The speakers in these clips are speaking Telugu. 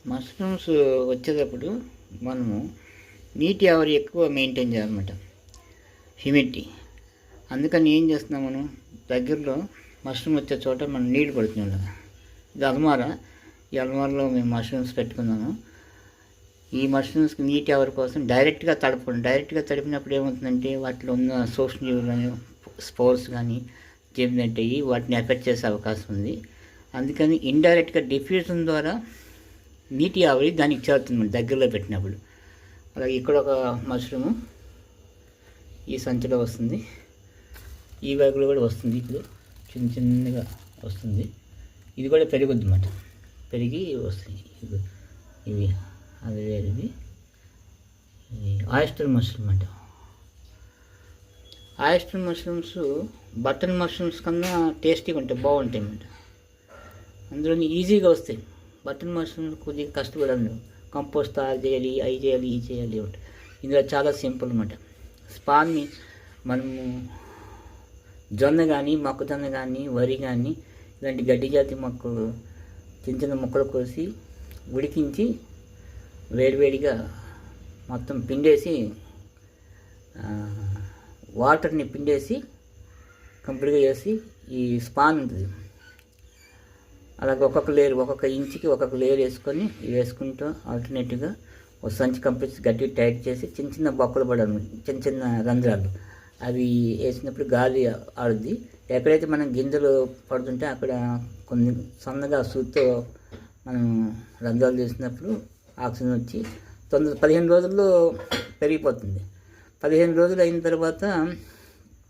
మష్రూమ్స్ వచ్చేటప్పుడు మనము నీటి ఆవిరి ఎక్కువ మెయింటైన్ చేయాలన్నమాట, హ్యూమిడిటీ. అందుకని ఏం చేస్తున్నాం, మనం దగ్గరలో మష్రూమ్ వచ్చే చోట మనం నీళ్ళు పడుతున్నాం. ఇది అల్మారా. ఈ అల్మారాలో మేము మష్రూమ్స్ పెట్టుకున్నాము. ఈ మష్రూమ్స్కి నీటి ఆవిరి కోసం డైరెక్ట్గా తడిపినప్పుడు ఏమవుతుందంటే వాటిలో ఉన్న సూక్ష్మజీవులు కానీ స్పోర్స్ కానీ జేబినట్టు అయ్యి వాటిని ఎఫెక్ట్ చేసే అవకాశం ఉంది. అందుకని ఇండైరెక్ట్గా డిఫ్యూజన్ ద్వారా నీటి ఆవిరి దానికి చేరుతుంది దగ్గరలో పెట్టినప్పుడు. అలాగే ఇక్కడ ఒక మష్రూము ఈ సంచిలో వస్తుంది, ఈ బ్యాగ్లో కూడా వస్తుంది. ఇప్పుడు చిన్నగా వస్తుంది. ఇది కూడా పెరుగుద్ది అన్నమాట, పెరిగి వస్తుంది. ఇవి అది వేరేది, ఆయిస్టర్ మష్రూమ్ అంట. ఆయిస్టర్ మష్రూమ్స్ బటన్ మష్రూమ్స్ కన్నా టేస్టీగా ఉంటాయి, బాగుంటాయి అన్నమాట. అందులో ఈజీగా వస్తాయి. బటన్ మష్రూమ్స్ కొద్దిగా కష్టపడాలి, కంపోస్ట్ తయారు చేయాలి, అవి చేయాలి, ఇవి చేయాలి ఒకటి. ఇందులో చాలా సింపుల్ అన్నమాట. స్పాన్ని మనము జొన్న కానీ మొక్కజొన్న కానీ వరి కానీ ఇలాంటి గడ్డి జాతి మొక్కలు చిన్న ముక్కలు కోసి ఉడికించి వేడివేడిగా మొత్తం పిండేసి వాటర్ని పిండేసి కంప్లీట్గా వేసి ఈ స్పాన్ ఉంటుంది, అలాగే ఒక్కొక్క లేయర్ ఒక్కొక్క ఇంచుకి ఒక్కొక్క లేయర్ వేసుకొని వేసుకుంటూ ఆల్టర్నేటివ్గా ఒక సంచి కంప్లీట్ గట్టి టైట్ చేసి చిన్న బొక్కలు పడాలి, చిన్న రంధ్రాలు. అవి వేసినప్పుడు గాలి ఆడుద్ది. ఎక్కడైతే మనం గింజలు పడుతుంటే అక్కడ కొన్ని సన్నగా సూత్తో మనం రంధ్రాలు చేసినప్పుడు ఆక్సిజన్ వచ్చి 15 రోజుల్లో పెరిగిపోతుంది. 15 రోజులు అయిన తర్వాత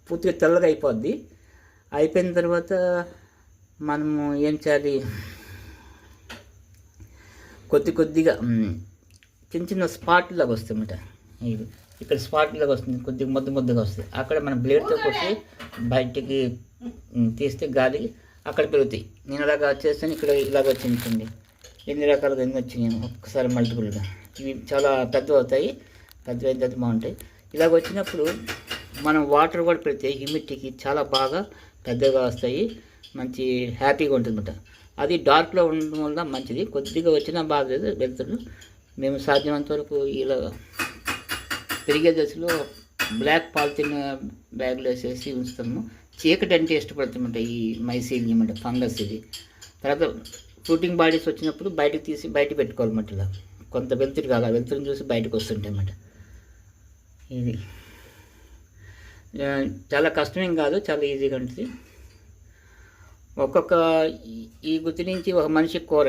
పూర్తిగా తెల్లగా అయిపోద్ది. అయిపోయిన తర్వాత మనము ఏం చేయాలి, కొద్దిగా చిన్న స్పాట్ లాగా వస్తాయి అన్నమాట. ఇది ఇక్కడ స్పాట్ లాగా వస్తుంది, కొద్దిగా ముద్దగా వస్తుంది. అక్కడ మనం బ్లేడ్తో కొట్టి బయటికి తీస్తే గాలి అక్కడ పెరుగుతాయి. నేను అలాగా చేస్తాను. ఇక్కడ ఇలాగ వచ్చింది, ఎన్ని రకాలుగా ఎన్ని వచ్చినాయి ఒక్కసారి మల్టిపుల్గా. ఇవి చాలా పెద్దవి అవుతాయి, పెద్దవి అయితే బాగుంటాయి. ఇలాగ వచ్చినప్పుడు మనం వాటర్ కూడా పెడితే హ్యూమిడిటీకి చాలా బాగా పెద్దగా వస్తాయి, మంచి హ్యాపీగా ఉంటుందన్నమాట. అది డార్క్లో ఉండడం వల్ల మంచిది. కొద్దిగా వచ్చినా బాగలేదు వెళ్తురు. మేము సాధ్యమైనంత వరకు ఇలా పెరిగే దశలో బ్లాక్ పాలిథిన్ బ్యాగ్లో వేసేసి ఉంచుతాము. చీకటి అంటే ఇష్టపడుతుందన్నమాట ఈ మైసీలియం అంటే ఫంగస్. ఇది తర్వాత ఫ్రూటింగ్ బాడీస్ వచ్చినప్పుడు బయటకు తీసి బయట పెట్టుకోవాలన్నమాట. ఇలా కొంత వెలుతురు కాదు, ఆ వెలుతురుని చూసి బయటకు వస్తుంటాయి అన్నమాట. ఇది చాలా కష్టమేం కాదు, చాలా ఈజీగా ఉంటుంది. ఒక్కొక్క ఈ గుత్తి నుంచి ఒక మనిషికి కూర